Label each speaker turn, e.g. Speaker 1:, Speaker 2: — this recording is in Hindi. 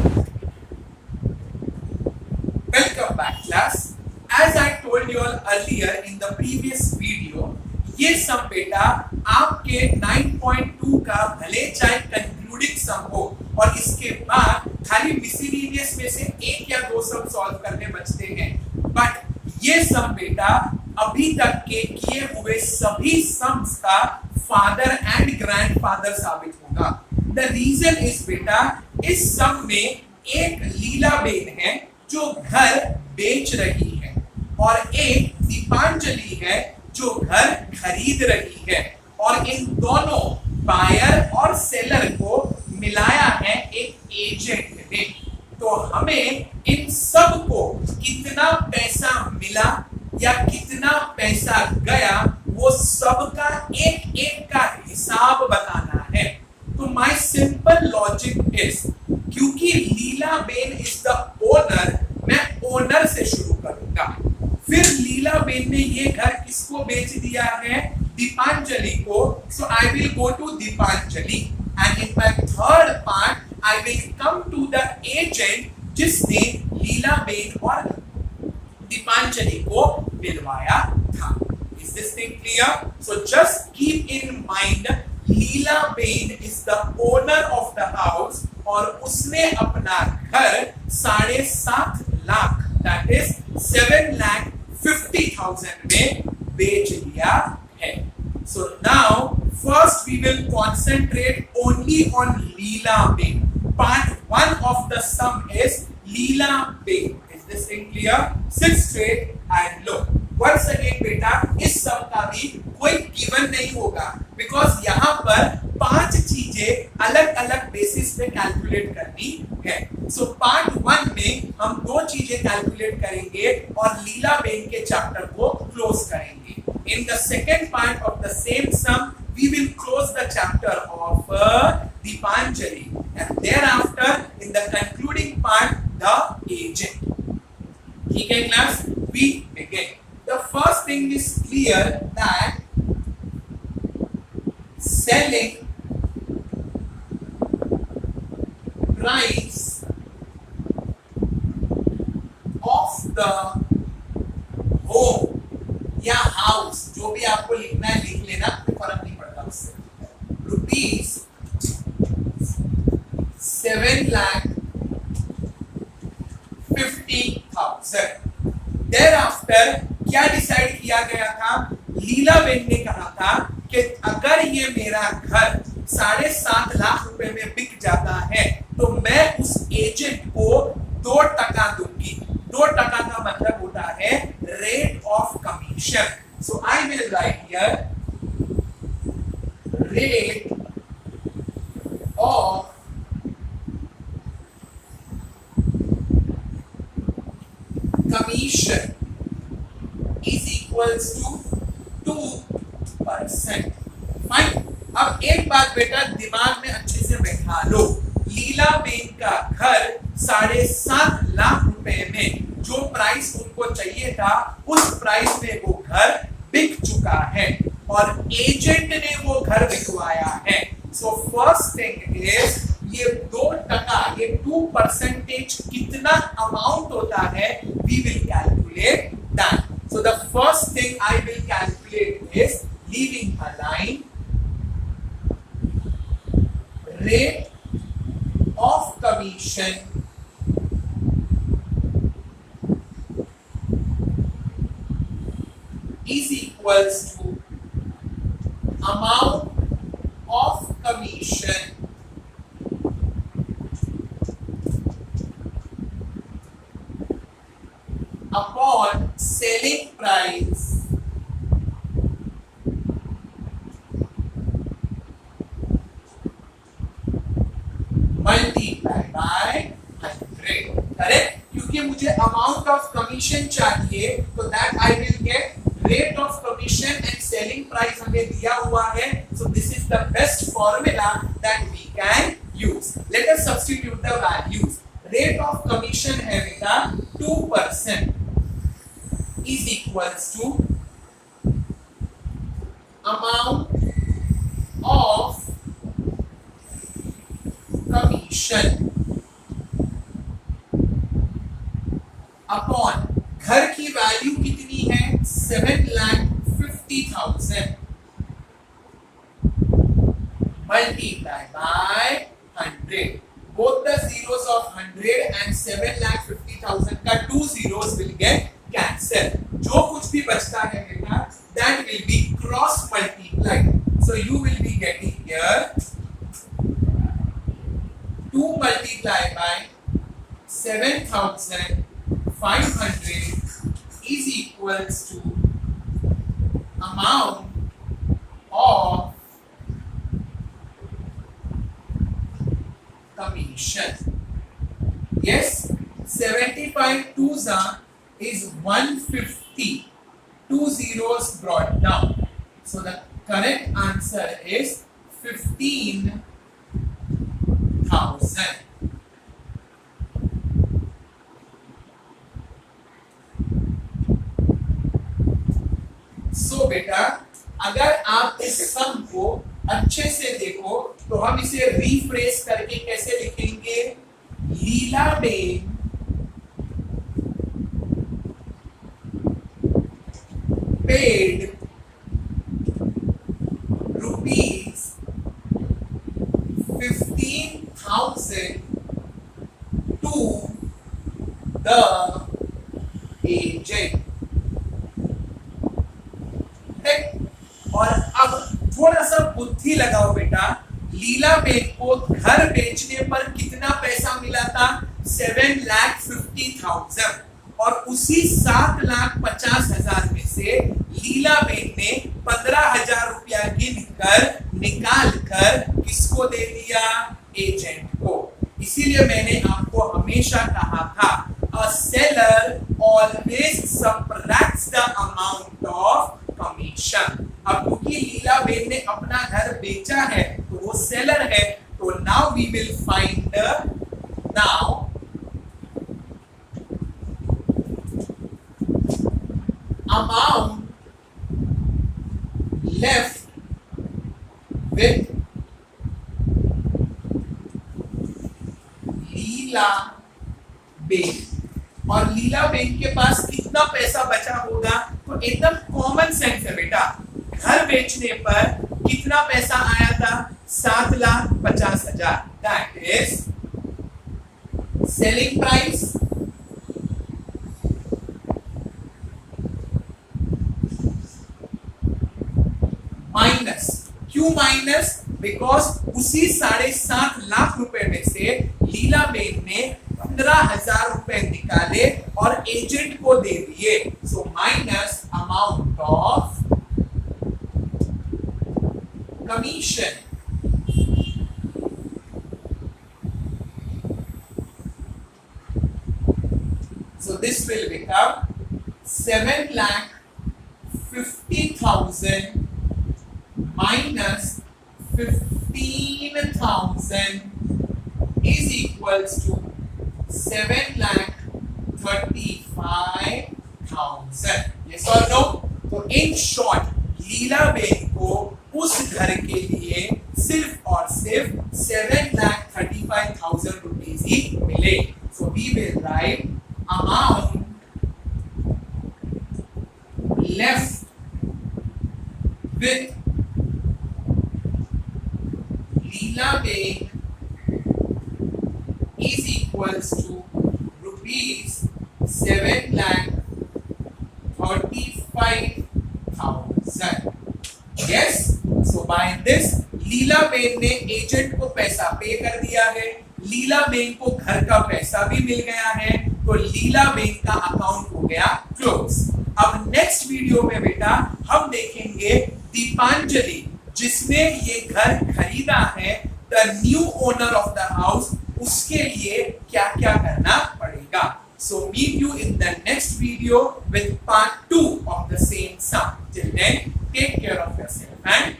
Speaker 1: Welcome back class. As I told you all earlier in the previous video, ये सम बेटा आपके 9.2 का भले चाहे कंक्लूडिंग सम हो और इसके बाद खाली मिसलेनियस में से एक या दो सम सॉल्व करने बचते हैं, बट ये सम बेटा अभी तक के किए हुए सभी सम्स का फादर एंड ग्रैंडफादर साबित होगा। द रीजन इज बेटा इस सम में एक लीलाबेन है जो घर बेच रही है और एक दीपांजलि है जो घर खरीद रही है, और इन दोनों बायर और सेलर को मिलाया है एक एजेंट ने। तो हमें इन सब को कितना पैसा मिला या कितना पैसा गया वो सब का एक एक का हिसाब बताना है। तो माय सिंपल लॉजिक इज, क्योंकि लीलाबेन इज द ओनर, मैं ओनर से शुरू करूंगा। फिर लीलाबेन ने ये घर किसको बेच दिया है? दीपांजलि को। So I will go to Deepanjali and in my third part I will come to the agent जिसने लीलाबेन और दीपांजलि को मिलवाया था। Is this thing clear? So just keep in mind Leelaben is the owner of the house और उसने अपना घर 7.5 लाख दैट इज 7,50,000 में बेच दिया है। So now first we will concentrate only on Leelaben. Part 1 of the sum is Leelaben. Is this thing clear? Sit straight and look. Once again बेटा इस सम का भी कोई गिवन नहीं होगा, बिकॉज यहाँ पर 5 चीजें अलग अलग बेसिस पे कैलकुलेट करनी है। सो पार्ट 1 में हम 2 चीजें कैलकुलेट करेंगे और लीलाबेन के चैप्टर को क्लोज करेंगे। In the second part of the same sum we will close the chapter of Deepanjali and thereafter in the concluding part the agent. ठीक है class? We begin. The first thing is clear that selling price of the home या हाउस, जो भी आपको लिखना है लिख लेना, कोई फर्क नहीं पड़ता उससे। रुपीज 7,50,000। Thereafter क्या डिसाइड किया गया था? लीलाबेन ने कहा था कि अगर ये मेरा घर 7.5 लाख रुपए में बिक जाता है तो मैं उस एजेंट को 2% दूंगी। 2% का मतलब होता है rate of commission. So I will write here rate of commission is equals to 2%. Fine. अब एक बात बेटा दिमाग में अच्छे से बैठा लो, लीलाबेन का घर 7.5 लाख रुपए में जो प्राइस उनको चाहिए था उस प्राइस में वो घर बिक चुका है और एजेंट ने वो घर बिकवाया है। सो फर्स्ट थिंग इज ये 2%, ये 2% कितना अमाउंट होता है, we will calculate that. So the first thing I will calculate is leaving a line, rate of commission is equals to amount of commission upon selling price multiplied by 100। Correct? क्योंकि मुझे अमाउंट ऑफ कमीशन चाहिए तो that I will get rate of commission and selling price हमें दिया हुआ है। So this is the best formula that we can use. Let us substitute the values. Rate of commission है बेटा 2% is equals to amount of commission upon घर की वैल्यू कितनी है 7,50,000 multiplied by 100. Both the zeros of 100 and 7,50,000 का 2 zeros will get cancelled. जो कुछ भी बचता है बेटा that will be cross multiplied. So you will be getting here 2 multiplied by 7,500 is equals to amount of commission. Yes, 75 twos is 150. 2 zeros brought down. So the correct answer is 15,000. So बेटा अगर आप इस सम को अच्छे से देखो तो हम इसे रीफ्रेश करके कैसे लिखेंगे Lilaben paid rupees 15,000 to the agent. और अब थोड़ा सा बुद्धि लगाओ बेटा लीलाबेन को घर बेचने पर कितना पैसा मिला था 7,50,000 और उसी 7,50,000 में से लीलाबेन ने 15,000 रुपया निकाल कर किसको दे दिया एजेंट को। इसीलिए मैंने आपको हमेशा कहा था a seller always subtracts the amount of commission. अब क्योंकि लीलाबेन ने अपना घर बेचा है तो वो सेलर है तो now we will find now amount left with Lilaben और लीलाबेन के पास कितना पैसा बचा होगा तो एकदम कॉमन सेंस है बेटा घर बेचने पर कितना पैसा आया था 7,50,000 that is selling price minus क्यों माइनस बिकॉज उसी 7.5 लाख रुपए में से लीलाबेन ने 15,000 रुपए निकाले और एजेंट को दे दिए so minus amount of commission. So this will become 7,50,000 minus 15,000 is equals to 7,35,000. Yes or no? So in short, Lilaben को उस घर के लिए सिर्फ और सिर्फ 7,35,000 रुपीज ही मिले। So we will write amount left with Leelaben is equals to rupees 7,35,000. Yes, so by this Leelaben ने एजेंट को पैसा पे कर दिया है, लीलाबेन को घर का पैसा भी मिल गया है, तो लीलाबेन का अकाउंट हो गया क्लोज। अब नेक्स्ट वीडियो में बेटा हम देखेंगे दीपांजलि जिसने ये घर खरीदा है, the new owner of the house, उसके लिए क्या क्या करना पड़ेगा। So meet you in the next video with part 2 of the same sum. Till then, take care of yourself and